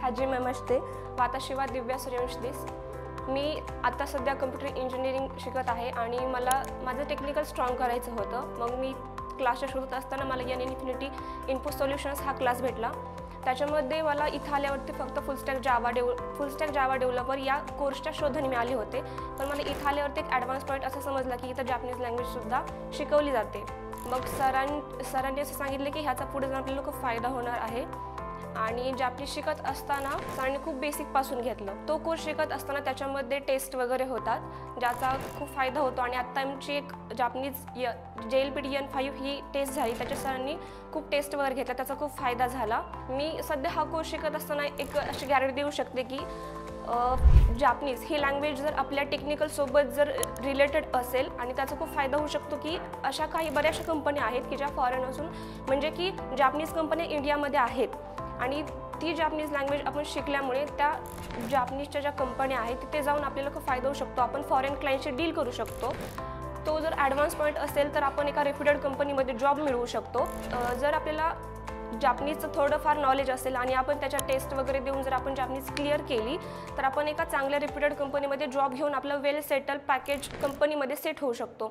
हाजी नमस्ते. वाताशिवा दिव्या सूर्यवंश दिस. मी आता सध्या computer engineering शिकत आहे आणि मला माझं टेक्निकल स्ट्रॉंग करायचं होतं. मग मी क्लासेस शोधत असताना मला एन इन्फिनिटी इनपुट सोल्युशन्स हा क्लास भेटला. त्याच्यामध्ये मला इथं आल्यावरती फक्त फुल स्टॅक जावा डेव्हलपर या कोर्सच्या शोधून मिळाले होते. पण मला इथं आल्यावरती एक ॲडव्हान्स पॉईंट असं समजलं की इथं जॅपनीज लँग्वेजसुद्धा शिकवली जाते. मग सरांनी असं सांगितलं की ह्याचा पुढे जाऊन आपल्याला खूप फायदा होणार आहे. आणि जॅपनीज शिकत असताना सरांनी खूप बेसिकपासून घेतलं. तो कोर्स शिकत असताना त्याच्यामध्ये टेस्ट वगैरे होतात ज्याचा खूप फायदा होतो. आणि आत्ता आमची एक जॅपनीज JLPT N5 ही टेस्ट झाली. त्याच्या सरांनी खूप टेस्ट वगैरे घेतला, त्याचा खूप फायदा झाला. मी सध्या हा कोर्स शिकत असताना एक अशी गॅरंटी देऊ शकते की जॅपनीज ही लँग्वेज जर आपल्या टेक्निकलसोबत जर रिलेटेड असेल आणि त्याचा खूप फायदा होऊ शकतो की अशा काही बऱ्याचशा कंपन्या आहेत की ज्या फॉरेन असून म्हणजे की जॅपनीज कंपन्या इंडियामध्ये आहेत आणि ती जॅपनीज लँग्वेज आपण शिकल्यामुळे त्या जॅपनीजच्या ज्या कंपन्या आहेत तिथे जाऊन आपल्याला खूप फायदा होऊ शकतो. आपण फॉरेन क्लायंटशी डील करू शकतो. तो जर ॲडव्हान्स पॉईंट असेल तर आपण एका रेप्युटेड कंपनीमध्ये जॉब मिळवू शकतो. जर आपल्याला जॅपनीजचं थोडंफार नॉलेज असेल आणि आपण त्याच्या टेस्ट वगैरे देऊन जर आपण जॅपनीज क्लिअर केली तर आपण एका चांगल्या रेप्युटेड कंपनीमध्ये जॉब घेऊन आपलं वेल सेटल पॅकेज कंपनीमध्ये सेट होऊ शकतो.